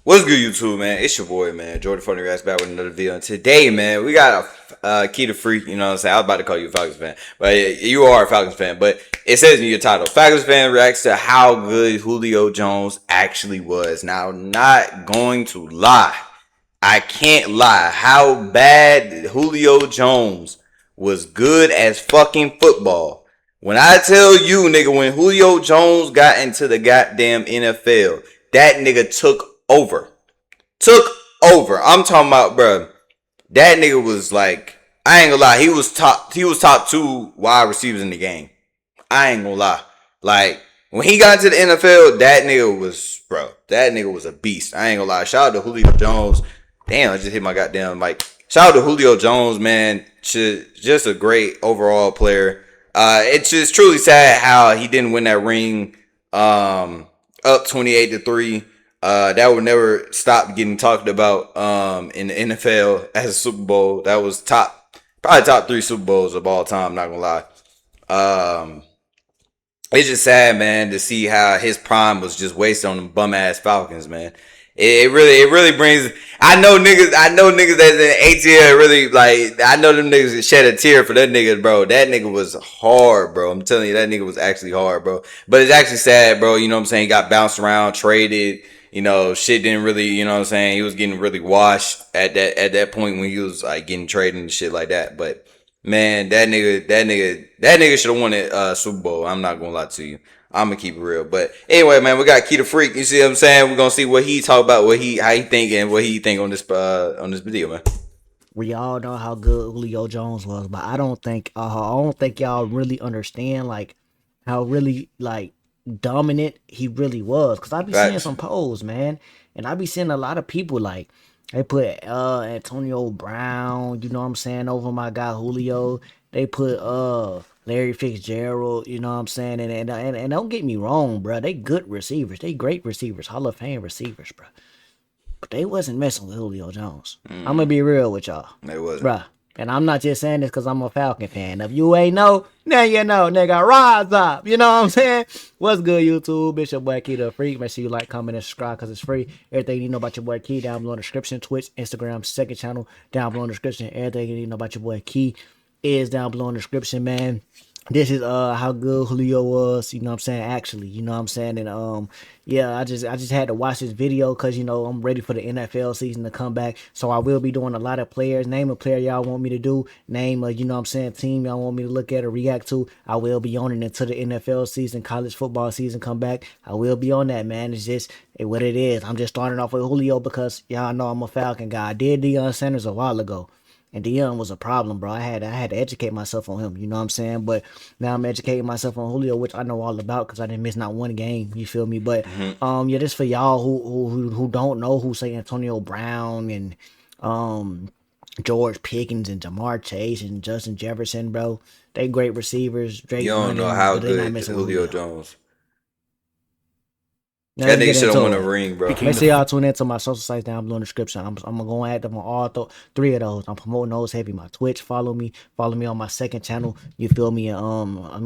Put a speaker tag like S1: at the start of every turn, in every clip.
S1: What's good, YouTube, man? It's your boy, man, Jordan Funny Rats back with another video. And today, man, we got a key to freak. You know what I'm saying? I was about to call you a Falcons fan, but you are a Falcons fan. But it says in your title, Falcons fan reacts to how good Julio Jones actually was. Now, not going to lie, I can't lie. How bad Julio Jones was good as fucking football. When I tell you, nigga, when Julio Jones got into the goddamn NFL, that nigga took over. I'm talking about, bro. That nigga was like, I ain't gonna lie, he was top 2 wide receivers in the game. I ain't gonna lie. Like, when he got into the NFL, that nigga was a beast. I ain't gonna lie. Shout out to Julio Jones. Damn, I just hit my goddamn mic. Shout out to Julio Jones, man. Just a great overall player. It's just truly sad how he didn't win that ring up 28-3. That would never stop getting talked about in the NFL as a Super Bowl. That was probably top 3 Super Bowls of all time, not gonna lie. It's just sad, man, to see how his prime was just wasted on them bum ass Falcons, man. It really brings. I know niggas that's in ATL really, like, I know them niggas that shed a tear for that nigga, bro. That nigga was hard, bro. I'm telling you, that nigga was actually hard, bro. But it's actually sad, bro. You know what I'm saying? He got bounced around, traded. You know, shit didn't really, you know what I'm saying? He was getting really washed at that point when he was like getting traded and shit like that. But man, that nigga should have won that Super Bowl. I'm not gonna lie to you. I'm gonna keep it real. But anyway, man, we got Key the Freak. You see what I'm saying? We're gonna see what he talk about, how he think and what he think on this video, man.
S2: We all know how good Julio Jones was, but I don't think y'all really understand like how really like dominant he really was. Cause I be seeing some polls, man, and I be seeing a lot of people like they put Antonio Brown, you know what I'm saying, over my guy Julio. They put Larry Fitzgerald, you know what I'm saying, and don't get me wrong, bro. They good receivers, they great receivers, Hall of Fame receivers, bro. But they wasn't messing with Julio Jones. I'm gonna be real with y'all.
S1: They wasn't,
S2: bro. And I'm not just saying this because I'm a Falcon fan. If you ain't know, now you know, nigga. Rise up. You know what I'm saying? What's good, YouTube? It's your boy Key the Freak. Make sure you like, comment, and subscribe because it's free. Everything you know about your boy Key down below in the description. Twitch, Instagram, second channel down below in the description. Everything you need to know about your boy Key is down below in the description, man. This is how good Julio was, you know what I'm saying, actually, you know what I'm saying, and yeah, I just had to watch this video because, you know, I'm ready for the NFL season to come back, so I will be doing a lot of players. Name a player y'all want me to do, name a, you know what I'm saying, team y'all want me to look at or react to. I will be on it until the NFL season, college football season come back. I will be on that, man. It's just what it is. I'm just starting off with Julio because y'all know I'm a Falcon guy. I did Deion Sanders a while ago. And Deion was a problem, bro. I had to educate myself on him, you know what I'm saying? But now I'm educating myself on Julio, which I know all about because I didn't miss not one game, you feel me? But yeah, this for y'all who don't know who say Antonio Brown and George Pickens and Jamar Chase and Justin Jefferson, bro. They great receivers.
S1: You don't know how good Julio Jones.
S2: Now,
S1: that nigga should have won a ring, bro.
S2: Make sure y'all tune into my social sites down below in the description. I'm gonna go active on all 3 of those. I'm promoting those heavy. My Twitch, follow me on my second channel. You feel me?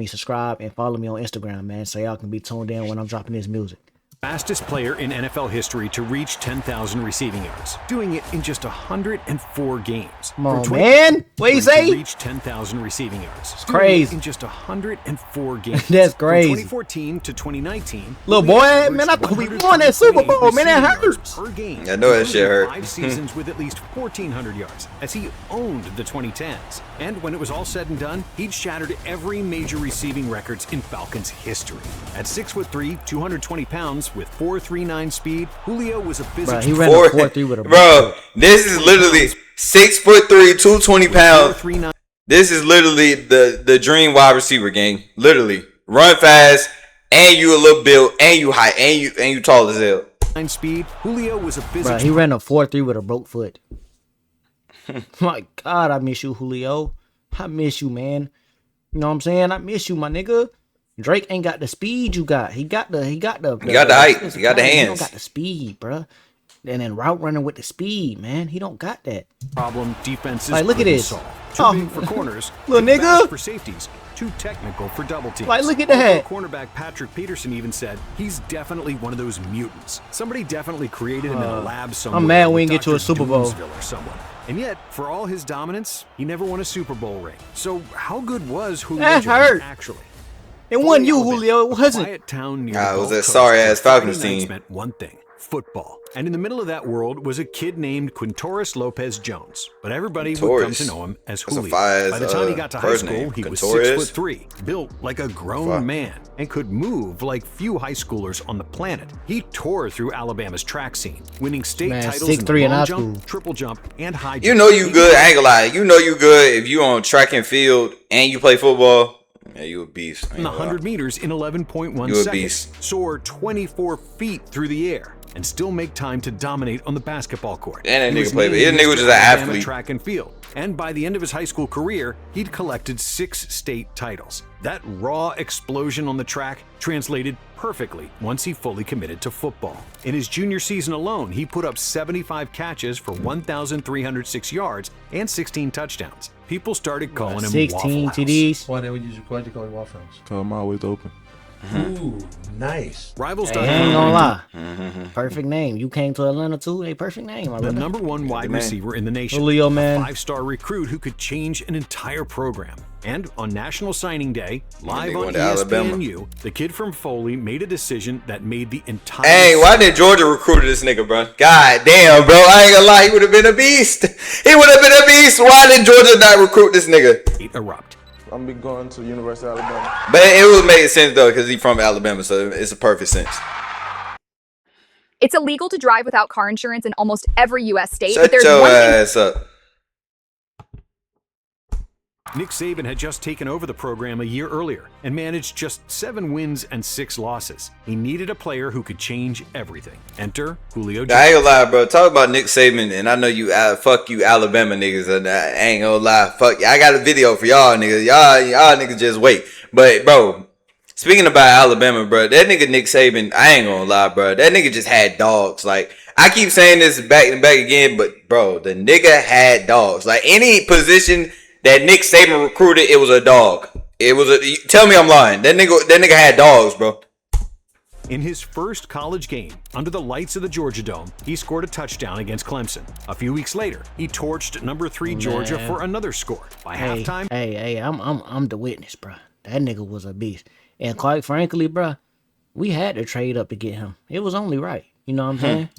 S2: Subscribe and follow me on Instagram, man, so y'all can be tuned in when I'm dropping this music.
S3: Fastest player in NFL history to reach 10,000 receiving yards, doing it in just 104 games.
S2: Come on, man. What you say?
S3: Reach 10,000 receiving yards.
S2: It's crazy.
S3: In just 104 games.
S2: That's crazy.
S3: From 2014 to 2019.
S2: Little boy, man, I thought we won that Super Bowl, man. That hurts.
S3: Per game.
S1: I know that shit hurt.
S3: 5 seasons with at least 1,400 yards, as he owned the 2010s. And when it was all said and done, he'd shattered every major receiving records in Falcons history. At 6'3", 220 pounds, with 4.39 speed, Julio was a physical.
S2: He ran a 4.3 with a
S1: bro. This is literally 6'3", 220 pounds. This is literally the dream wide receiver, gang. Literally, run fast, and you a little built, and you height, and you tall as hell.
S3: Speed, Julio was a physical.
S2: He ran a 4.3 with a broke foot. My God, I miss you, Julio. I miss you, man. You know what I'm saying? I miss you, my nigga. Drake ain't got the speed you got. He got the height. He got the hands. He don't got the speed, bro. and then route running with the speed, man. He don't got that.
S3: Problem defenses
S2: Like, look at
S3: couldn't
S2: this.
S3: solve. Too
S2: Oh,
S3: big for corners,
S2: little
S3: too fast
S2: nigga.
S3: for safeties, too technical for double teams.
S2: Like, look at that.
S3: Cornerback Patrick Peterson even said he's definitely one of those mutants. Somebody definitely created him in a lab somewhere.
S2: I'm mad we
S3: with
S2: didn't get to a
S3: Dr.
S2: Super Bowl.
S3: Doomsville or someone. And yet, for all his dominance, he never won a Super Bowl ring. So how good was Julio
S2: That
S3: Jones
S2: hurt.
S3: actually?
S2: It wasn't you,
S3: Alabama,
S2: Julio. It
S3: a
S2: wasn't.
S3: quiet town near
S1: Nah,
S3: the
S1: it was
S3: Gulf
S1: that
S3: Coast
S1: sorry-ass
S3: where
S1: Falcons
S3: Friday nights
S1: team.
S3: meant one thing: football. And in the middle of that world was a kid named Quintorris Lopez Jones, but everybody would come
S1: Quintorris.
S3: to know him as
S1: That's a
S3: Julio.
S1: fire-ass,
S3: By the time he got to high
S1: first
S3: school,
S1: name.
S3: he was
S1: Quintorris?
S3: 6'3", built like a grown
S1: Fuck.
S3: man, and could move like few high schoolers on the planet. He tore through Alabama's track scene, winning state
S2: Man,
S3: titles in
S2: 6'3" in
S3: long
S2: high
S3: jump,
S2: school.
S3: triple jump, and high jump.
S1: You know you good. I ain't gonna lie. You know you good if you on track and field and you play football. Yeah, you a beast. I ain't
S3: In the
S1: gonna lie.
S3: 100 meters in 11.1
S1: You a
S3: seconds,
S1: beast.
S3: soar 24 feet through the air, and still make time to dominate on the basketball court.
S1: And that
S3: He was
S1: nigga played-
S3: named
S1: his nigga was
S3: Mr.
S1: just an
S3: Alabama
S1: athlete.
S3: Track and field. And by the end of his high school career, he'd collected 6 state titles. That raw explosion on the track translated perfectly once he fully committed to football. In his junior season alone, he put up 75 catches for 1,306 yards and 16 touchdowns. People started calling him
S2: 16
S3: Waffle House.
S2: TDs.
S4: Why they call you Waffle House?
S5: Cause I'm always open.
S4: Ooh, nice.
S2: Hey, I
S3: Rivals.com
S2: ain't gonna lie.
S1: Mm-hmm.
S2: Perfect name. You came to Atlanta too. A perfect name, my
S3: the
S2: brother.
S3: number one wide
S1: man.
S3: receiver in the nation.
S2: Julio,
S3: A
S2: man.
S3: 5-star recruit who could change an entire program. And on National Signing Day, live
S1: nigga
S3: on
S1: went to Alabama.
S3: ESPNU, the kid from Foley made a decision that made the entire
S1: Hey, why did Georgia recruit this nigga, bro? God damn, bro. I ain't gonna lie. He would have been a beast. He would have been a beast. Why did Georgia not recruit this nigga?
S3: state erupt.
S5: I'm be going to University of Alabama.
S1: But it would make sense, though, because he's from Alabama, so it's a perfect sense.
S6: It's illegal to drive without car insurance in almost every U.S. state, but
S1: Shut
S6: there's
S1: your
S6: one thing
S1: ass up.
S3: Nick Saban had just taken over the program a year earlier and managed just 7 wins and 6 losses. He needed a player who could change everything. Enter Julio
S1: I
S3: Jones.
S1: ain't gonna lie, bro. Talk about Nick Saban, and I know you, fuck you, Alabama niggas, and I ain't gonna lie, fuck you. I got a video for y'all niggas. Y'all niggas just wait. But, bro, speaking about Alabama, bro, that nigga Nick Saban, I ain't gonna lie, bro. That nigga just had dogs. Like, I keep saying this back and back again, but, bro, the nigga had dogs. Like, any position that Nick Saban recruited, it was a dog. It was a. Tell me I'm lying. That nigga had dogs, bro.
S3: In his first college game, under the lights of the Georgia Dome, he scored a touchdown against Clemson. A few weeks later, he torched number 3 Georgia
S2: Man.
S3: for another score. By halftime,
S2: Hey, I'm the witness, bro. That nigga was a beast. And quite frankly, bro, we had to trade up to get him. It was only right. You know what I'm saying?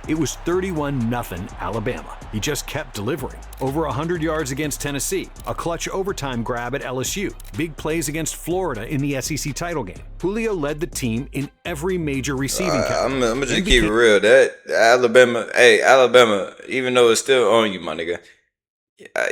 S3: it was 31-0 Alabama. He just kept delivering. Over 100 yards against Tennessee, a clutch overtime grab at LSU, big plays against Florida in the SEC title game. Julio led the team in every major receiving category.
S1: I'm gonna just
S3: and
S1: keep it
S3: became-
S1: real. That Alabama, even though it's still on you, my nigga.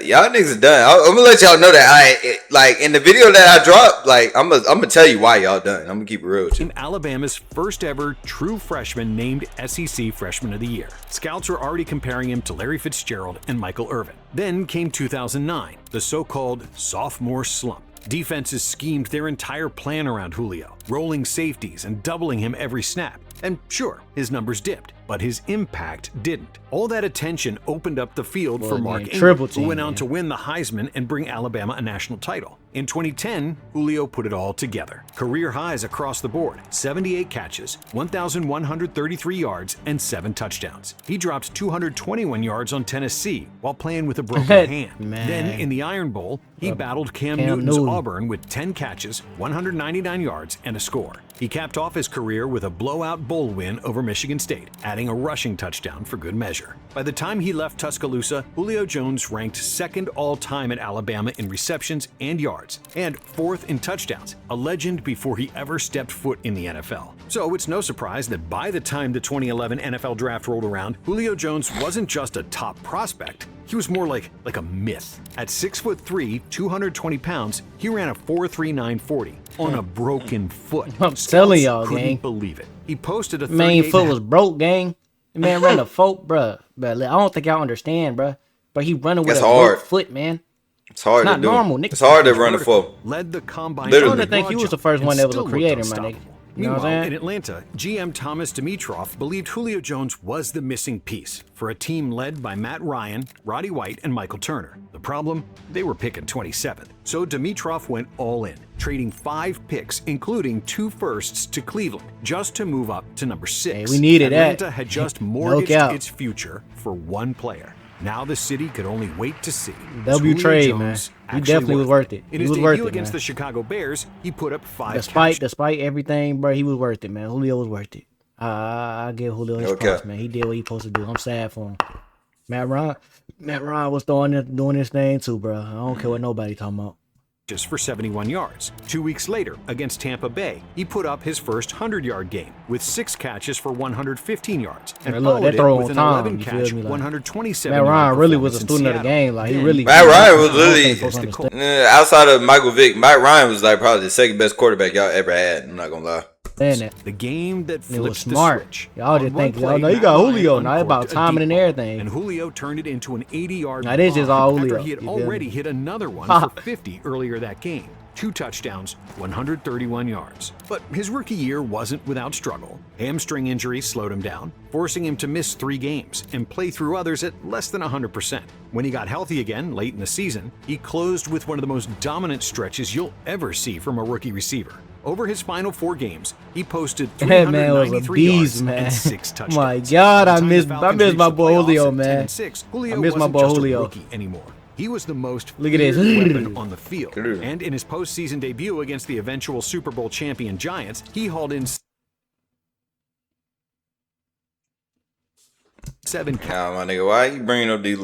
S1: Y'all niggas are done. I'm gonna let y'all know that like in the video that I dropped, like I'm gonna tell you why y'all done. I'm gonna keep it real with you.
S3: In Alabama's first ever true freshman named SEC Freshman of the Year. Scouts were already comparing him to Larry Fitzgerald and Michael Irvin. Then came 2009, the so-called sophomore slump. Defenses schemed their entire plan around Julio, rolling safeties and doubling him every snap. And sure, his numbers dipped, but his impact didn't. All that attention opened up the field for
S2: Well,
S3: Mark
S2: man,
S3: Ingram,
S2: triple
S3: who
S2: team,
S3: went on
S2: man.
S3: to win the Heisman and bring Alabama a national title. In 2010, Julio put it all together. Career highs across the board, 78 catches, 1,133 yards, and 7 touchdowns. He dropped 221 yards on Tennessee while playing with a broken hand.
S2: Man.
S3: Then in the Iron Bowl, he battled Cam
S2: Cam
S3: Newton's
S2: Newton.
S3: Auburn with 10 catches, 199 yards, and a score. He capped off his career with a blowout bowl win over Michigan State, adding a rushing touchdown for good measure. By the time he left Tuscaloosa, Julio Jones ranked second all-time at Alabama in receptions and yards, and fourth in touchdowns, a legend before he ever stepped foot in the NFL. So it's no surprise that by the time the 2011 NFL Draft rolled around, Julio Jones wasn't just a top prospect. He was more like a myth. At 6'3", 220 pounds, he ran a 4.39 40 on a broken foot.
S2: I'm telling y'all,
S3: couldn't
S2: gang.
S3: believe it. He posted a
S2: Main
S3: 38
S2: foot was broke, gang. The man ran a folk, bruh. But I don't think y'all understand, bruh. But he running with
S1: That's
S2: a
S1: hard.
S2: broke foot, man.
S1: It's hard
S2: Not
S1: to do.
S2: normal, nigga.
S1: It's hard to run a full.
S3: led the combine.
S1: Literally.
S2: I don't think you was the first one that was a creator, my nigga. You know what
S3: Meanwhile,
S2: I'm
S3: in
S2: saying?
S3: Atlanta, GM Thomas Dimitroff believed Julio Jones was the missing piece for a team led by Matt Ryan, Roddy White, and Michael Turner. The problem? They were picking 27th. So Dimitroff went all in, trading 5 picks, including 2 firsts to Cleveland, just to move up to number 6.
S2: Hey, we needed that.
S3: Atlanta had just
S2: No
S3: mortgaged
S2: doubt.
S3: its future for one player. Now the city could only wait to see.
S2: W
S3: Julio
S2: trade,
S3: Jones
S2: man. He
S3: actually
S2: definitely was worth it.
S3: In
S2: He
S3: his
S2: was
S3: debut
S2: worth it,
S3: against
S2: man.
S3: the Chicago Bears, he put up 5 catches.
S2: Despite everything, bro, he was worth it, man. Julio was worth it. I give Julio his props, man. He did what he supposed to do. I'm sad for him. Matt Ryan was doing his thing too, bro. I don't care what nobody talking about.
S3: For 71 yards. 2 weeks later, against Tampa Bay, he put up his first 100-yard game with 6 catches for 115 yards, and
S2: Man, look,
S3: followed
S2: that
S3: it
S2: throw
S3: with
S2: on
S3: an
S2: time,
S3: 11
S2: you feel
S3: catch,
S2: me, like,
S3: 127
S2: Matt Ryan really was a
S3: performance in
S2: student of the
S3: Seattle.
S2: game. Like he
S3: Then
S2: really.
S1: Matt Ryan was
S2: I don't think
S1: literally
S2: folks understand
S1: outside of Michael Vick. Matt Ryan was like probably the second best quarterback y'all ever had. I'm not gonna lie.
S2: that.
S3: the game that
S2: It
S3: flipped
S2: was
S3: the
S2: smart.
S3: switch.
S2: Y'all
S3: On
S2: just
S3: one
S2: think,
S3: play,
S2: y'all know you
S3: Matt
S2: got
S3: Ryan
S2: Julio. Now it's about
S3: uncorked a
S2: timing and
S3: deep ball,
S2: everything.
S3: And Julio turned it into an 80-yard
S2: Now, this is all Julio,
S3: after he had
S2: you feel me?
S3: already hit another one for 50 earlier that game. 2 touchdowns, 131 yards. But his rookie year wasn't without struggle. Hamstring injuries slowed him down, forcing him to miss 3 games and play through others at less than 100%. When he got healthy again late in the season, he closed with one of the most dominant stretches you'll ever see from a rookie receiver. Over his final 4 games, he posted
S2: That man was a
S3: 393 yards
S2: beast, man.
S3: and 6 touchdowns.
S2: My God,
S3: By
S2: I
S3: the time
S2: miss
S3: the Falcons
S2: my
S3: reached
S2: boy
S3: the playoffs
S2: Julio,
S3: at
S2: man.
S3: 10-6, Julio
S2: I miss my
S3: wasn't
S2: boy
S3: just a
S2: Julio.
S3: rookie anymore. He was the most
S2: Look at this.
S3: feared weapon on the field.
S1: Good.
S3: And in his postseason debut against the eventual Super Bowl champion Giants, he hauled in 7
S1: Nah, my nigga, why you bringing up these?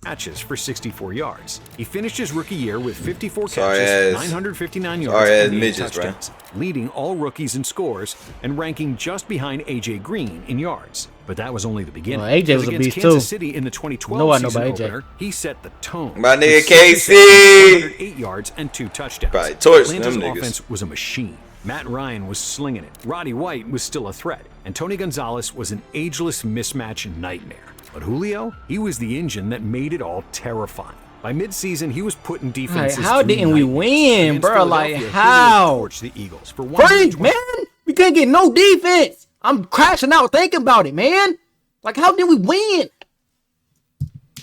S3: catches for 64 yards. He finished his rookie year with 54
S1: Sorry
S3: catches,
S1: ass-
S3: 959 yards,
S1: sorry ass
S3: and 8
S1: midgets, bro.
S3: touchdowns, leading all rookies in scores and ranking just behind A.J. Green in yards. But that was only the beginning.
S2: Well, AJ was a
S3: Against
S2: beast,
S3: Kansas
S2: too.
S3: City in the 2012
S2: No, I know
S3: season
S2: about AJ.
S3: opener, he set the tone.
S1: My nigga
S3: With 66,
S1: KC.
S3: 108 yards and 2 touchdowns.
S1: Probably torched
S3: Atlanta's
S1: them niggas.
S3: offense was a machine. Matt Ryan was slinging it. Roddy White was still a threat. And Tony Gonzalez was an ageless mismatch nightmare. But Julio, he was the engine that made it all terrifying. By midseason, he was putting defenses
S2: Like, how
S3: through
S2: didn't we
S3: nightmares.
S2: win,
S3: Against
S2: bro? Like,
S3: Philadelphia,
S2: how?
S3: Julio torched the Eagles for 120
S2: Freak, man. We couldn't get no defense. I'm crashing out thinking about it, man. Like, how did we win?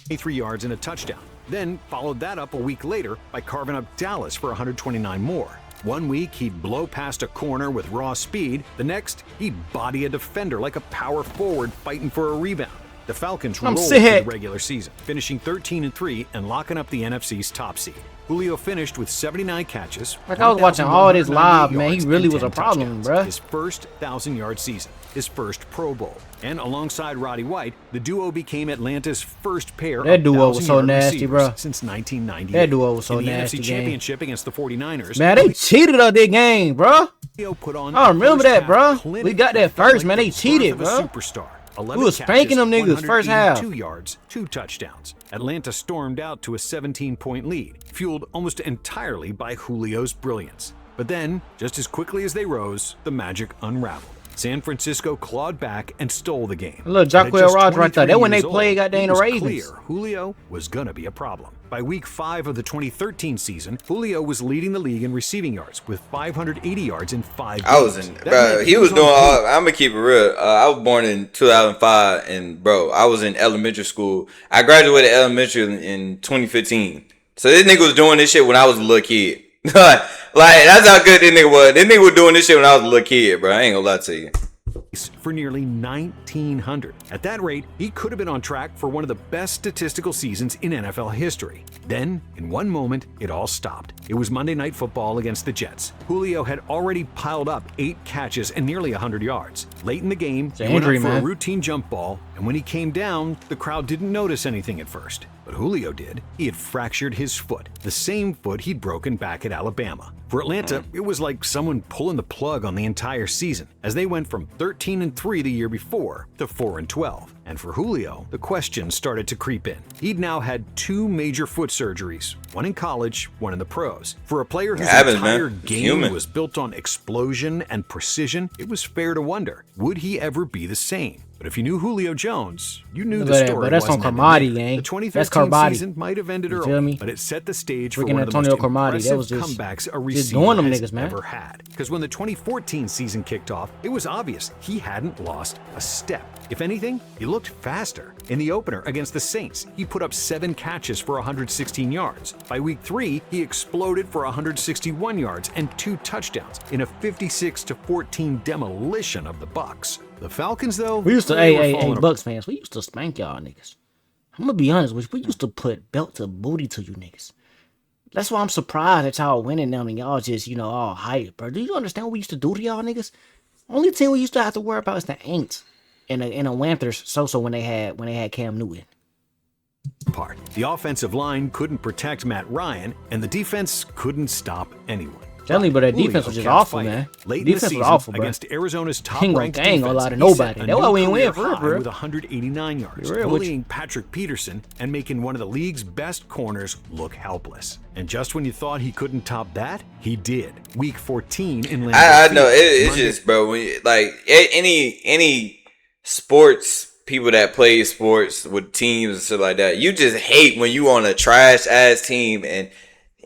S3: 23 yards and a touchdown. Then followed that up a week later by carving up Dallas for 129 more. One week, he'd blow past a corner with raw speed. The next, he'd body a defender like a power forward fighting for a rebound. The Falcons
S2: I'm
S3: rolled through
S2: sick.
S3: the regular season, finishing 13-3 and locking up the NFC's top seed. Julio finished with 79 catches.
S2: Like, I was watching all this live, man. He
S3: 1,198
S2: really
S3: yards,
S2: was a
S3: and 10
S2: problem,
S3: touchdowns.
S2: bruh.
S3: His first 1,000-yard season, his first Pro Bowl. And alongside Roddy White, the duo became Atlanta's first pair
S2: That
S3: of
S2: duo was so
S3: 1,000-yard
S2: nasty,
S3: receivers
S2: bruh.
S3: since 1998.
S2: That duo was so
S3: In the
S2: nasty,
S3: NFC
S2: gang.
S3: Championship against the 49ers,
S2: Man, they cheated up that game, bro.
S3: Julio put on
S2: I remember
S3: a
S2: that,
S3: first-half
S2: bruh.
S3: clinic
S2: We got that
S3: felt
S2: first, man.
S3: the
S2: They cheated,
S3: birth of a
S2: bruh.
S3: Superstar.
S2: We
S3: 11
S2: was spanking them niggas first half.
S3: 182 yards, 2 touchdowns. Atlanta stormed out to a 17-point lead, fueled almost entirely by Julio's brilliance. But then, just as quickly as they rose, the magic unraveled. San Francisco clawed back and stole the game.
S2: A little
S3: But at
S2: Jacquel
S3: just
S2: Rodgers right there.
S3: 23
S2: That when they
S3: years old,
S2: played goddamn
S3: it
S2: the
S3: was
S2: Ravens.
S3: clear Julio was gonna be a problem. By week 5 of the 2013 season, Julio was leading the league in receiving yards with 580 yards in 5 games.
S1: I was in,
S3: That
S1: bro.
S3: meant
S1: He was
S3: on
S1: doing
S3: pace
S1: all. I'm gonna keep it real. I was born in 2005, and bro, I was in elementary school. I graduated elementary in 2015. So this nigga was doing this shit when I was a little kid. Like that's how good this nigga was. This nigga was doing this shit when I was a little kid, bro. I ain't gonna lie to you.
S3: for nearly 1,900. At that rate, he could have been on track for one of the best statistical seasons in NFL history. Then, in one moment, it all stopped. It was Monday Night Football against the Jets. Julio had already piled up 8 catches and nearly 100 yards. Late in the game, he went
S2: injury,
S3: up for
S2: man.
S3: a routine jump ball, and when he came down, the crowd didn't notice anything at first. But Julio did. He had fractured his foot, the same foot he'd broken back at Alabama. For Atlanta, it was like someone pulling the plug on the entire season, as they went from 13-3 the year before to 4-12. And for Julio, the questions started to creep in. He'd now had 2 major foot surgeries, one in college, one in the pros. For a player whose entire game was built on explosion and precision, it was fair to wonder, would he ever be the same? But if you knew Julio Jones, you knew the story.
S2: But that's on Carmody, gang.
S3: The 2013 season might have ended early, but it set the stage for one of the most impressive comebacks a receiver has ever had. Because when the 2014 season kicked off, it was obvious he hadn't lost a step. If anything, he looked faster. In the opener against the Saints, he put up 7 catches for 116 yards. By week 3, he exploded for 161 yards and 2 touchdowns in a 56-14 demolition of the Bucs. The Falcons, though,
S2: we used to, hey, Bucks fans, we used to spank y'all niggas. I'm gonna be honest with you, we used to put belt to booty to you niggas. That's why I'm surprised that y'all winning them and y'all just, all hype, bro. Do you understand what we used to do to y'all niggas? Only team we used to have to worry about is the Aints and the Wanthers so when they had Cam Newton.
S3: The offensive line couldn't protect Matt Ryan, and the defense couldn't stop anyone.
S2: But that defense was just awful, man.
S3: Late defense in the season, was awful, bro. Against Arizona's top-ranked defense,
S2: a lot of nobody. That's why we ain't win for real.
S3: With 189 yards, bullying Patrick Peterson and making one of the league's best corners look helpless. And just when you thought he couldn't top that, he did. Week 14 in Lambeau
S1: I know it's just, bro. When you, like any sports people that play sports with teams and stuff like that, you just hate when you on a trash ass team and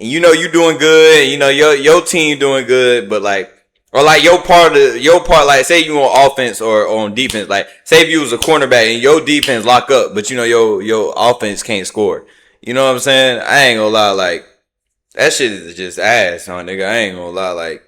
S1: you doing good, and your team doing good, but your part, like say you on offense or on defense, like say if you was a cornerback and your defense lock up, but your offense can't score. You know what I'm saying? I ain't gonna lie, like that shit is just ass, huh, nigga. I ain't gonna lie, like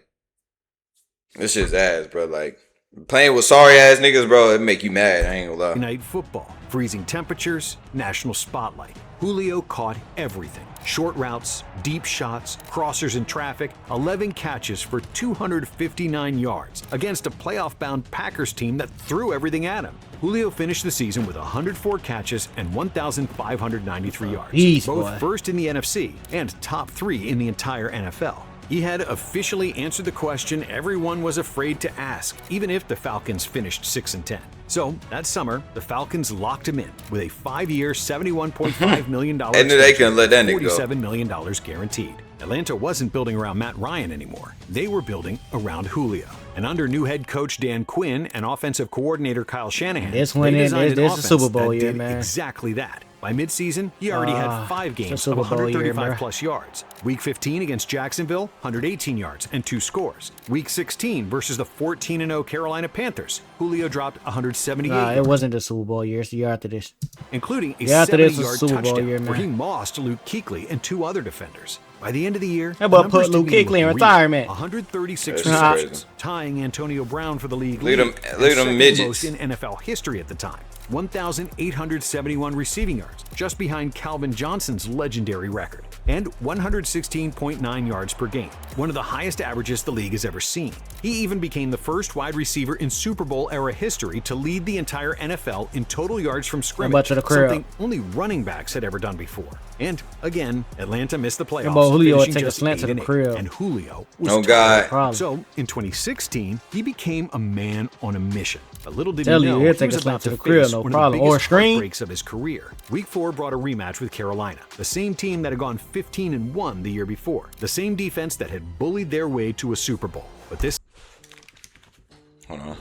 S1: this shit's ass, bro. Like playing with sorry ass niggas, bro, it make you mad. I ain't gonna lie.
S3: Night football, freezing temperatures, national spotlight. Julio caught everything. Short routes, deep shots, crossers in traffic, 11 catches for 259 yards against a playoff-bound Packers team that threw everything at him. Julio finished the season with 104 catches and 1,593 yards, both first in the NFC and top 3 in the entire NFL. He had officially answered the question everyone was afraid to ask, even if the Falcons finished 6-10. So, that summer, the Falcons locked him in with a 5-year, $71.5 million
S1: and they couldn't let that nigga go.
S3: $47 million guaranteed. Atlanta wasn't building around Matt Ryan anymore. They were building around Julio. And under new head coach Dan Quinn and offensive coordinator Kyle Shanahan, they designed an offense
S2: Super Bowl
S3: that
S2: year,
S3: did
S2: man.
S3: exactly that. By midseason, he already had 5 games of 135-plus yards. Week 15 against Jacksonville, 118 yards and 2 scores. Week 16 versus the 14-0 Carolina Panthers, Julio dropped 178 yards.
S2: It wasn't the Super Bowl year. It's the year after this.
S3: Including a 70-yard touchdown where he mossed Luke Kuechly and 2 other defenders. By the end of the year,
S2: that boy put Luke Kuechly in retirement.
S3: 136 receptions, tying Antonio Brown for the league
S1: lead them midgets.
S3: Most in NFL history at the time. 1,871 receiving yards, just behind Calvin Johnson's legendary record, and 116.9 yards per game, one of the highest averages the league has ever seen. He even became the first wide receiver in Super Bowl era history to lead the entire NFL in total yards from scrimmage, something only running backs had ever done before. And again, Atlanta missed the playoffs,
S2: Julio
S3: finishing
S2: take a
S3: just
S2: slant to the crib.
S3: and Julio was So in 2016, he became a man on a mission. But little did he know he was about to face one of the biggest heartbreaks of his career. Week 4 brought a rematch with Carolina, the same team that had gone 15-1 the year before, the same defense that had bullied their way to a Super Bowl. But this...
S1: Hold on.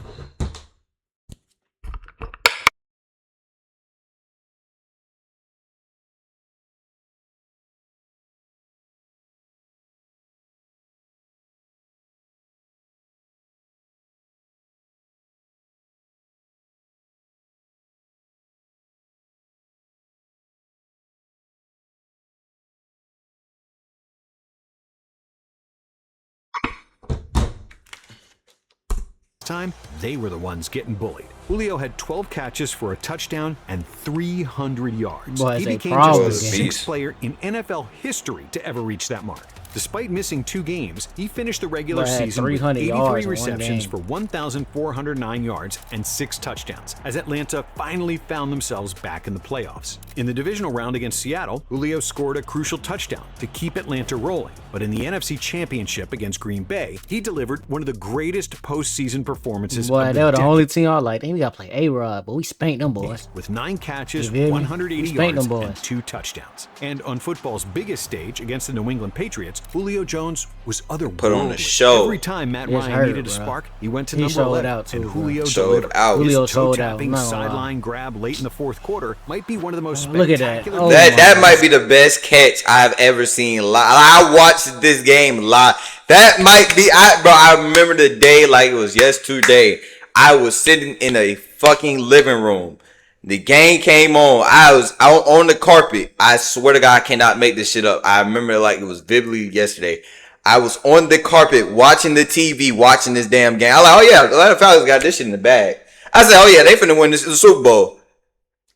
S3: time, they were the ones getting bullied. Julio had 12 catches for a touchdown and 300 yards. He became just the 6th player in NFL history to ever reach that mark. Despite missing 2 games, he finished the regular season with 83 receptions for 1,409 yards and 6 touchdowns, as Atlanta finally found themselves back in the playoffs. In the divisional round against Seattle, Julio scored a crucial touchdown to keep Atlanta rolling. But in the NFC Championship against Green Bay, he delivered one of the greatest postseason performances of the
S2: they were the only team I like. They we gotta play A-Rod, but we spanked them boys.
S3: With 9 catches,
S2: You feel me?
S3: 180
S2: We spanked
S3: yards,
S2: them boys.
S3: and 2 touchdowns. And on football's biggest stage against the New England Patriots, Julio Jones was otherworldly.
S1: Put on a show.
S3: Every time Matt
S2: It's
S3: Ryan
S2: hurt,
S3: needed a
S2: bro.
S3: spark, he went to
S2: He
S3: number
S2: showed
S3: 11,
S2: out too,
S3: and
S2: bro.
S3: Julio
S1: Showed
S3: delivered.
S1: out.
S2: Julio
S3: His
S2: showed out.
S3: toe-tapping
S2: I'm not gonna lie.
S3: sideline grab late in the fourth quarter might be one of the most
S2: Look at that.
S3: spectacular.
S2: Oh
S1: That
S2: my
S1: might be the best catch I've ever seen live. I watched this game live. That might be, I remember the day like it was yesterday. I was sitting in a fucking living room. The game came on. I was out on the carpet. I swear to God, I cannot make this shit up. I remember it like it was vividly yesterday. I was on the carpet watching the TV, watching this damn game. I was like, oh yeah, Atlanta Falcons got this shit in the bag. I said, oh yeah, they finna win this Super Bowl.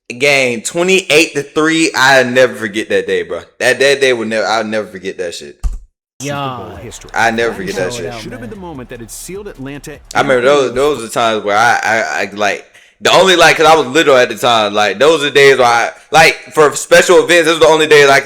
S1: Game 28-3. I'll never forget that day, bro. That day I'll never forget that shit.
S3: Super Bowl
S2: Yeah.
S3: history.
S1: I never forget that
S2: showed
S1: shit.
S2: out.
S3: Should have been
S2: man.
S3: the moment that had sealed Atlanta.
S1: I remember those are the times where I like the only like because I was little at the time. Like those are the days where I like for special events. Those are the only days I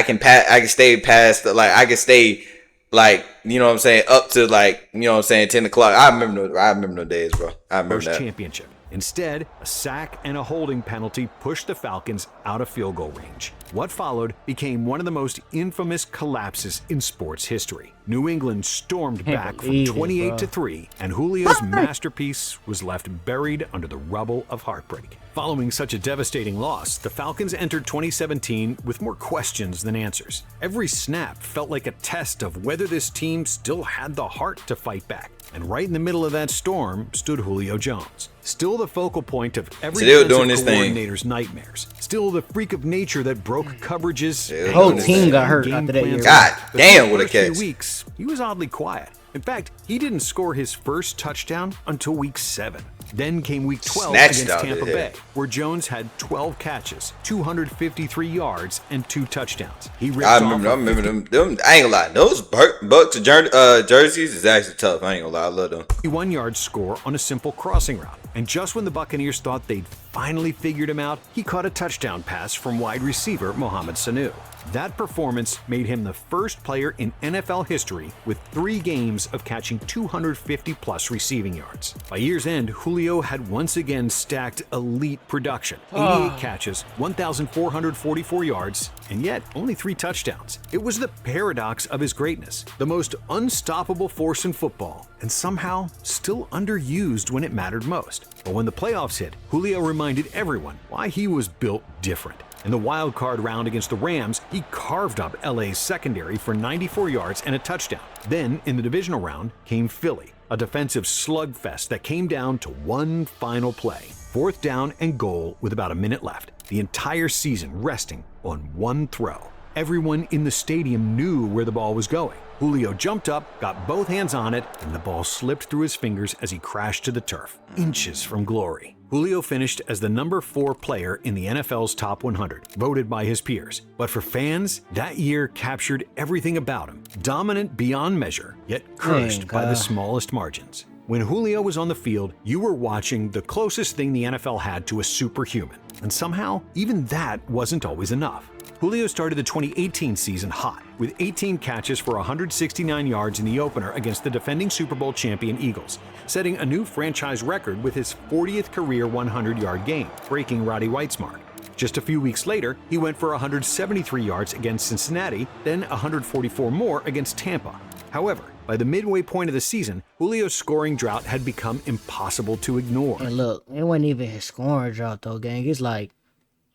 S1: can stay past like I can stay like you know what I'm saying up to like you know what I'm saying 10 o'clock. I remember those days, bro. I remember
S3: First
S1: that.
S3: championship. Instead, a sack and a holding penalty pushed the Falcons out of field goal range. What followed became one of the most infamous collapses in sports history. New England stormed back from
S2: believe it,
S3: 28-3, and Julio's masterpiece was left buried under the rubble of heartbreak. Following such a devastating loss, the Falcons entered 2017 with more questions than answers. Every snap felt like a test of whether this team still had the heart to fight back. And right in the middle of that storm stood Julio Jones. Still the focal point of every
S1: Still doing
S3: defensive
S1: this thing.
S3: coordinator's nightmares. Still the freak of nature that broke coverages.
S1: Yeah,
S3: and
S1: whole
S3: goals
S1: team
S2: got
S3: and
S2: hurt
S3: game
S2: after that
S3: plans.
S2: year.
S1: God
S3: But
S1: damn,
S3: for
S1: what a
S3: the first few
S1: catch.
S3: weeks, he was oddly quiet. In fact, he didn't score his first touchdown until week 7. Then came week 12
S1: Snatched
S3: against
S1: out
S3: Tampa
S1: of there.
S3: Bay, where Jones had 12 catches, 253 yards, and 2 touchdowns. He ripped
S1: I
S3: off
S1: remember them. I ain't gonna lie. Those Bucks jerseys is actually tough. I ain't gonna lie. I love them.
S3: 51-yard score on a simple crossing route. And just when the Buccaneers thought they'd finally figured him out, he caught a touchdown pass from wide receiver Mohamed Sanu. That performance made him the first player in NFL history with 3 games of catching 250-plus receiving yards. By year's end, Julio had once again stacked elite production. 88 catches, 1,444 yards, and yet only 3 touchdowns. It was the paradox of his greatness, the most unstoppable force in football, and somehow still underused when it mattered most. But when the playoffs hit, Julio reminded everyone why he was built different. In the wild card round against the Rams, he carved up LA's secondary for 94 yards and a touchdown. Then, in the divisional round, came Philly, a defensive slugfest that came down to one final play. 4th down and goal with about a minute left. The entire season resting on one throw. Everyone in the stadium knew where the ball was going. Julio jumped up, got both hands on it, and the ball slipped through his fingers as he crashed to the turf, inches from glory. Julio finished as the number 4 player in the NFL's top 100, voted by his peers. But for fans, that year captured everything about him. Dominant beyond measure, yet cursed by the smallest margins. When Julio was on the field, you were watching the closest thing the NFL had to a superhuman. And somehow, even that wasn't always enough. Julio started the 2018 season hot, with 18 catches for 169 yards in the opener against the defending Super Bowl champion Eagles, setting a new franchise record with his 40th career 100-yard game, breaking Roddy White's mark. Just a few weeks later, he went for 173 yards against Cincinnati, then 144 more against Tampa. However, by the midway point of the season, Julio's scoring drought had become impossible to ignore.
S2: And look, it wasn't even his scoring drought though, gang. It's like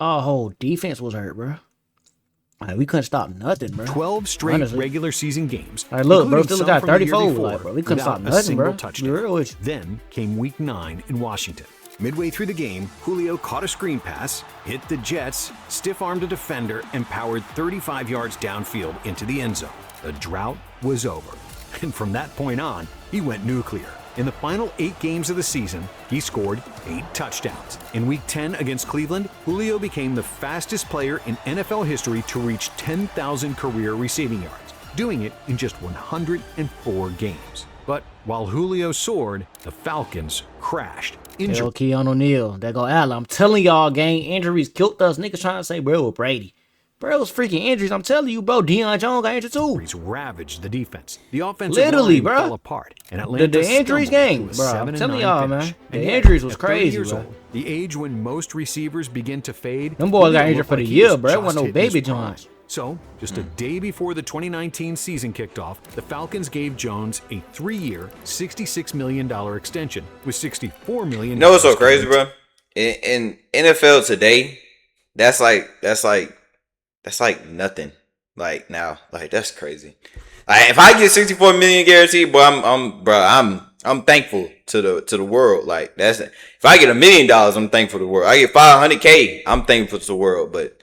S2: our whole defense was hurt, bro. Like, we couldn't stop nothing, bro.
S3: 12 straight
S2: Honestly.
S3: regular season games.
S2: Like, look, bro,
S3: including
S2: still
S3: some
S2: got
S3: from the year
S2: 34.
S3: before,
S2: Like, bro, we couldn't
S3: without
S2: stop
S3: a
S2: nothing,
S3: single
S2: bro.
S3: touchdown.
S2: Be real with you.
S3: Then came week 9 in Washington. Midway through the game, Julio caught a screen pass, hit the Jets, stiff-armed a defender, and powered 35 yards downfield into the end zone. The drought was over. And from that point on, he went nuclear. In the final 8 games of the season, he scored 8 touchdowns. In Week 10 against Cleveland, Julio became the fastest player in NFL history to reach 10,000 career receiving yards, doing it in just 104 games. But while Julio soared, the Falcons crashed. Injured.
S2: Keanu O'Neal, there go Allen. I'm telling y'all, gang, injuries killed us. Niggas trying to say, bro, with Brady. Bro, it was freaking injuries. I'm telling you, bro. Deion Jones got injured too.
S3: Ravaged the defense. The offensive
S2: Literally,
S3: line
S2: bro.
S3: fell apart, and Atlanta
S2: The injuries
S3: stumbled
S2: game,
S3: to a
S2: bro. I'm
S3: 7-9
S2: telling y'all,
S3: finish.
S2: man. The
S3: And yet,
S2: injuries was
S3: at 30
S2: crazy,
S3: years
S2: bro.
S3: old, the age when most receivers begin to fade.
S2: Them boys got
S3: Julio
S2: injured
S3: looked
S2: for the
S3: like he
S2: year,
S3: was
S2: bro. It
S3: just
S2: wasn't no
S3: hitting his
S2: baby
S3: prime.
S2: joints.
S3: So, just a day before the 2019 season kicked off, the Falcons gave Jones a 3-year, $66 million extension with $64 million.
S1: You know what's so crazy, bro? In NFL today, that's like nothing. Like now, like that's crazy. Like if I get 64 million guaranteed, boy, I'm thankful to the world. Like that's if I get $1 million, I'm thankful to the world. I get 500K, I'm thankful to the world. But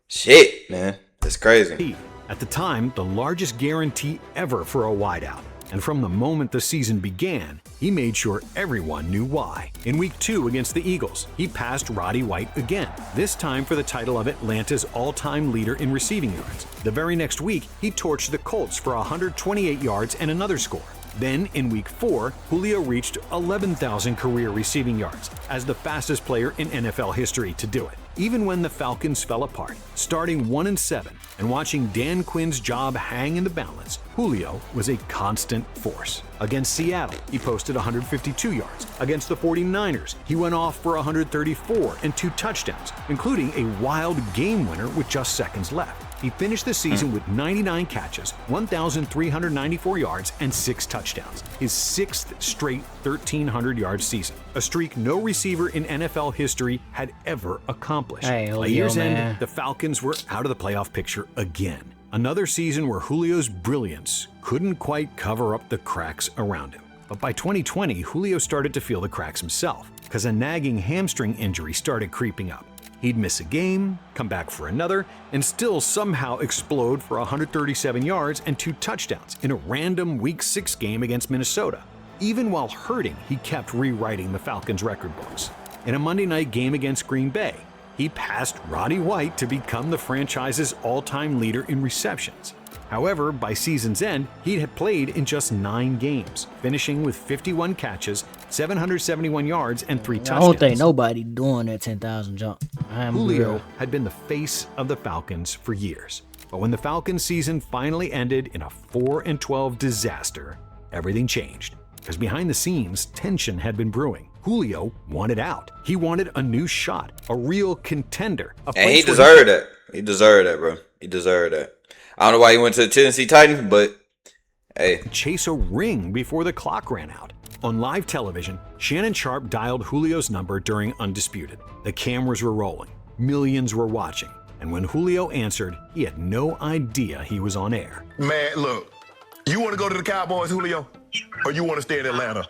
S1: shit, man, that's crazy.
S3: At the time, the largest guarantee ever for a wideout. And from the moment the season began, he made sure everyone knew why. In Week 2 against the Eagles, he passed Roddy White again, this time for the title of Atlanta's all-time leader in receiving yards. The very next week, he torched the Colts for 128 yards and another score. Then, in Week 4, Julio reached 11,000 career receiving yards as the fastest player in NFL history to do it. Even when the Falcons fell apart, starting 1-7 and watching Dan Quinn's job hang in the balance, Julio was a constant force. Against Seattle, he posted 152 yards. Against the 49ers, he went off for 134 and 2 touchdowns, including a wild game winner with just seconds left. He finished the season with 99 catches, 1,394 yards, and 6 touchdowns. His 6th straight 1,300-yard season, a streak no receiver in NFL history had ever accomplished.
S2: Hey,
S3: By year's
S2: man.
S3: end, the Falcons were out of the playoff picture again. Another season where Julio's brilliance couldn't quite cover up the cracks around him. But by 2020, Julio started to feel the cracks himself, because a nagging hamstring injury started creeping up. He'd miss a game, come back for another, and still somehow explode for 137 yards and 2 touchdowns in a random Week 6 game against Minnesota. Even while hurting, he kept rewriting the Falcons' record books. In a Monday night game against Green Bay, he passed Roddy White to become the franchise's all-time leader in receptions. However, by season's end, he had played in just 9 games, finishing with 51 catches, 771 yards, and 3 touchdowns.
S2: I don't think nobody doing that 10,000 jump.
S3: Julio had been the face of the Falcons for years. But when the Falcons season finally ended in a 4-12 disaster, everything changed. Because behind the scenes, tension had been brewing. Julio wanted out. He wanted a new shot, a real contender.
S1: And he deserved that. He deserved that, bro. He deserved that. I don't know why he went to the Tennessee Titans, but hey.
S3: Chase a ring before the clock ran out. On live television, Shannon Sharp dialed Julio's number during Undisputed. The cameras were rolling. Millions were watching. And when Julio answered, he had no idea he was on air.
S7: Man, look, you want to go to the Cowboys, Julio? Or you want to stay in Atlanta?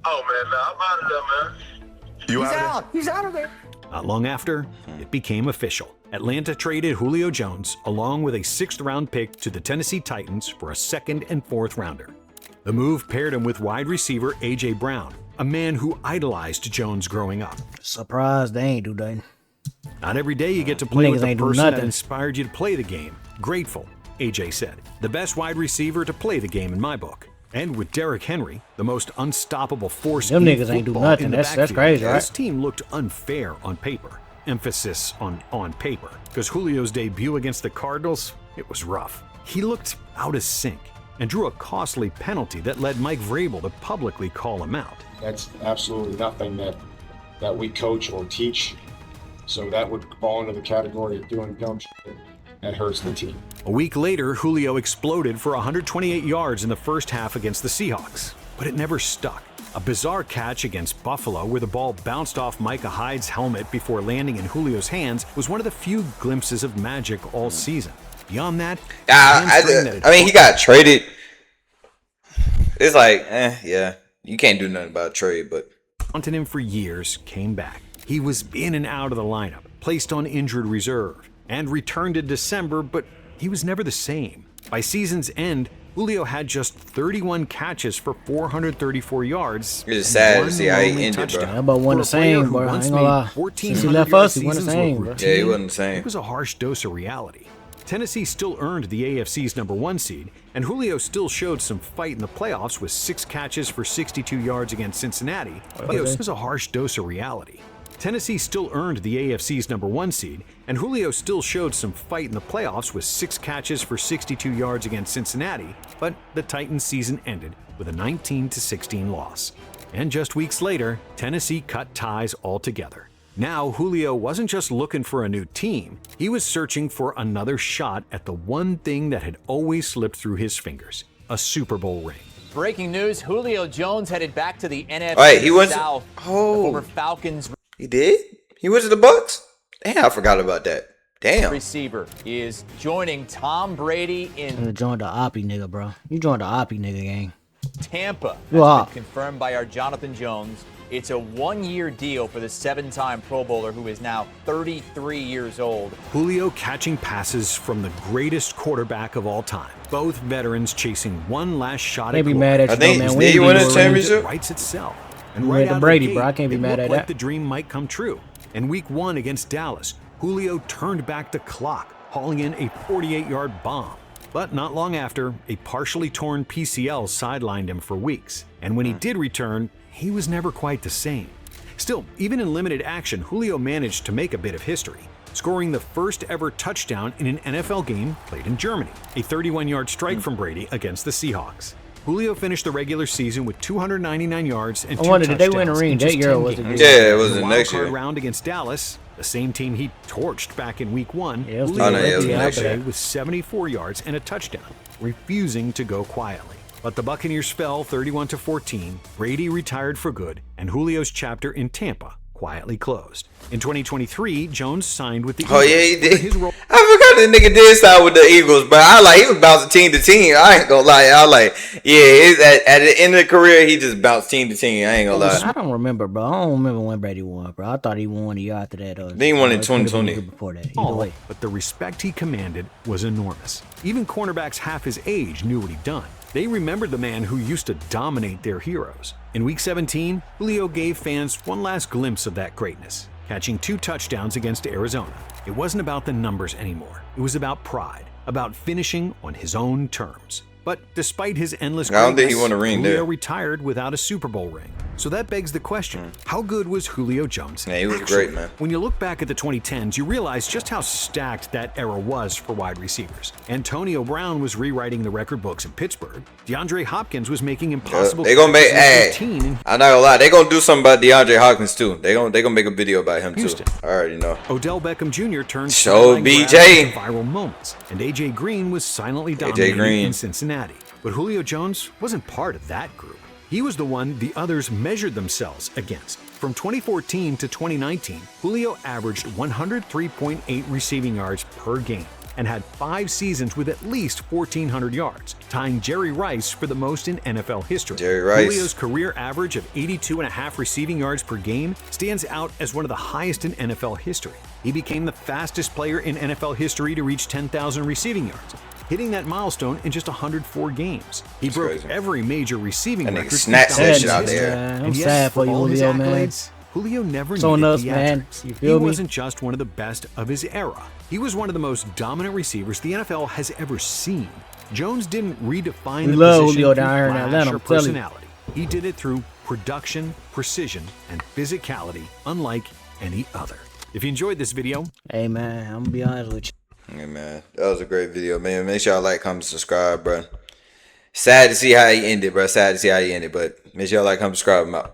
S5: Oh, man, nah, I'm out of there, man.
S7: You out of there?
S8: He's out of there.
S3: Not long after, it became official. Atlanta traded Julio Jones along with a 6th-round pick to the Tennessee Titans for a 2nd and 4th rounder. The move paired him with wide receiver A.J. Brown, a man who idolized Jones growing up.
S2: Surprised they ain't do that.
S3: Not every day you get to play
S2: Niggas
S3: with the
S2: ain't do
S3: person that
S2: nothing.
S3: inspired you to play the game. Grateful, A.J. said. The best wide receiver to play the game in my book. And with Derrick Henry, the most unstoppable force
S2: Them
S3: in
S2: niggas ain't do
S3: football
S2: nothing.
S3: in the
S2: That's
S3: backfield,
S2: crazy, right?
S3: This team looked unfair on paper. Emphasis on paper. Because Julio's debut against the Cardinals, it was rough. He looked out of sync and drew a costly penalty that led Mike Vrabel to publicly call him out.
S9: That's absolutely nothing that we coach or teach. So that would fall into the category of doing dumb shit that hurts the team.
S3: A week later, Julio exploded for 128 yards in the first half against the Seahawks, but it never stuck. A bizarre catch against Buffalo where the ball bounced off Micah Hyde's helmet before landing in Julio's hands was one of the few glimpses of magic all season. Beyond that,
S1: I mean, he got traded. It's like, yeah, you can't do nothing about a trade, but
S3: haunted him for years came back. He was in and out of the lineup, placed on injured reserve, and returned in December, but he was never the same. By season's end, Julio had just 31 catches for 434 yards.
S1: It's sad to see how he ended, bro.
S2: How about one the same, bro? I ain't gonna lie. Since he left us, he won the same, bro.
S1: Yeah, he wasn't the same.
S3: It was a harsh dose of reality. Tennessee still earned the AFC's #1 seed, and Julio still showed some fight in the playoffs with 6 catches for 62 yards against Cincinnati. But it was a harsh dose of reality. Tennessee still earned the AFC's #1 seed, and Julio still showed some fight in the playoffs with 6 catches for 62 yards against Cincinnati, but the Titans' season ended with a 19-16 loss. And just weeks later, Tennessee cut ties altogether. Now, Julio wasn't just looking for a new team, he was searching for another shot at the one thing that had always slipped through his fingers, a Super Bowl ring.
S8: Breaking news, Julio Jones headed back to the NFC
S1: Wait, he went
S8: South.
S1: Oh.
S8: The former Falcons
S1: He did? He went to the Bucks? Damn, I forgot about that. Damn.
S8: receiver is joining Tom Brady in
S2: You joined the Oppie nigga, bro. You joined the Oppie nigga gang.
S8: Tampa.
S2: You
S8: That's
S2: are.
S8: been confirmed by our Jonathan Jones. It's a 1-year deal for the 7-time Pro Bowler who is now 33 years old.
S3: Julio catching passes from the greatest quarterback of all time. Both veterans chasing one last shot
S2: Can't
S3: at
S2: be
S3: glory.
S2: mad at
S1: I
S2: you,
S1: think
S2: though, man.
S1: did he
S2: We
S1: win
S2: ain't
S1: a
S2: even ring.
S1: championship?
S3: It writes itself. And
S2: You
S3: right
S2: went to
S3: out
S2: Brady,
S3: of the
S2: bro. I
S3: gate,
S2: can't be
S3: it
S2: mad
S3: looked
S2: at
S3: like
S2: that.
S3: the dream might come true. In week 1 against Dallas, Julio turned back the clock, hauling in a 48-yard bomb. But not long after, a partially torn PCL sidelined him for weeks. And when he did return, he was never quite the same. Still, even in limited action, Julio managed to make a bit of history, scoring the first ever touchdown in an NFL game played in Germany, a 31-yard strike from Brady against the Seahawks. Julio finished the regular season with 299 yards and 2
S2: I wonder,
S3: touchdowns.
S2: did they win a ring
S3: in
S2: that
S3: just
S2: year or
S3: 10
S2: was it
S3: games.
S2: this
S1: Yeah, it was
S3: In
S1: the
S3: the
S1: next
S3: wild card
S1: year.
S3: round against Dallas, the same team he torched back in week 1,
S2: Yeah, it was
S3: Julio
S2: the
S1: no, it was
S3: led
S1: the
S3: the
S1: next
S3: day
S1: year.
S3: with 74 yards and a touchdown, refusing to go quietly. But the Buccaneers fell 31-14, Brady retired for good, and Julio's chapter in Tampa quietly closed. In 2023, Jones signed with the
S1: Oh
S3: Eagles,
S1: yeah, he
S3: where
S1: did.
S3: his role
S1: I forgot that nigga did side with the Eagles, but he was bouncing team to team. I ain't gonna lie. At the end of the career, he just bounced team to team. I ain't gonna lie.
S2: I don't remember, bro. I don't remember when Brady won, bro. I thought he won a year after that.
S1: Then he won in
S2: it could've been
S1: 2020.
S2: the year Before that, either
S3: all,
S2: way.
S3: but the respect he commanded was enormous. Even cornerbacks half his age knew what he'd done. They remembered the man who used to dominate their heroes. In Week 17, Julio gave fans one last glimpse of that greatness, catching 2 touchdowns against Arizona. It wasn't about the numbers anymore. It was about pride, about finishing on his own terms. But despite his endless
S1: I don't think he
S3: greatness,
S1: won a ring
S3: Julio
S1: there.
S3: retired without a Super Bowl ring. So that begs the question, how good was Julio Jones?
S1: Yeah, he was
S3: actually?
S1: great, man.
S3: When you look back at the 2010s, you realize just how stacked that era was for wide receivers. Antonio Brown was rewriting the record books in Pittsburgh. DeAndre Hopkins was making impossible
S1: They gonna make.
S3: catches in
S1: Hey,
S3: 15 in
S1: I'm not gonna lie. They gonna do something about DeAndre Hopkins too. They gonna make a video about him
S3: Houston.
S1: too. I already know.
S3: Odell Beckham Jr. turned
S1: So
S3: sideline grabs
S1: BJ.
S3: into viral moments, and AJ Green was silently dominating
S1: Green.
S3: in Cincinnati. But Julio Jones wasn't part of that group. He was the one the others measured themselves against. From 2014 to 2019, Julio averaged 103.8 receiving yards per game and had 5 seasons with at least 1,400 yards, tying Jerry Rice for the most in NFL history.
S1: Jerry Rice.
S3: Julio's career average of 82.5 receiving yards per game stands out as one of the highest in NFL history. He became the fastest player in NFL history to reach 10,000 receiving yards, hitting that milestone in just 104 games. He broke
S1: crazy.
S3: every major receiving
S1: That nigga
S3: record.
S1: snatched that shit out
S2: Sadness,
S1: there.
S2: man. I'm
S3: And yet,
S2: sad for you,
S3: all his
S2: Julio, man.
S3: accolades, Julio never
S2: It's on
S3: needed
S2: us, man.
S3: theatrics.
S2: You
S3: He
S2: feel me?
S3: wasn't just one of the best of his era. He was one of the most dominant receivers the NFL has ever seen. Jones didn't redefine
S2: We
S3: the
S2: love
S3: position
S2: Julio
S3: through
S2: down here in
S3: flash
S2: Atlanta,
S3: or
S2: I'm telling you.
S3: personality. He did it through production, precision, and physicality, unlike any other. If you enjoyed this video,
S2: Hey, man, I'm gonna be honest with you.
S1: Yeah, man. That was a great video, man. Make sure y'all like, comment, subscribe, bro. Sad to see how he ended, bro. Sad to see how he ended, but make sure y'all like, comment, subscribe. I'm out.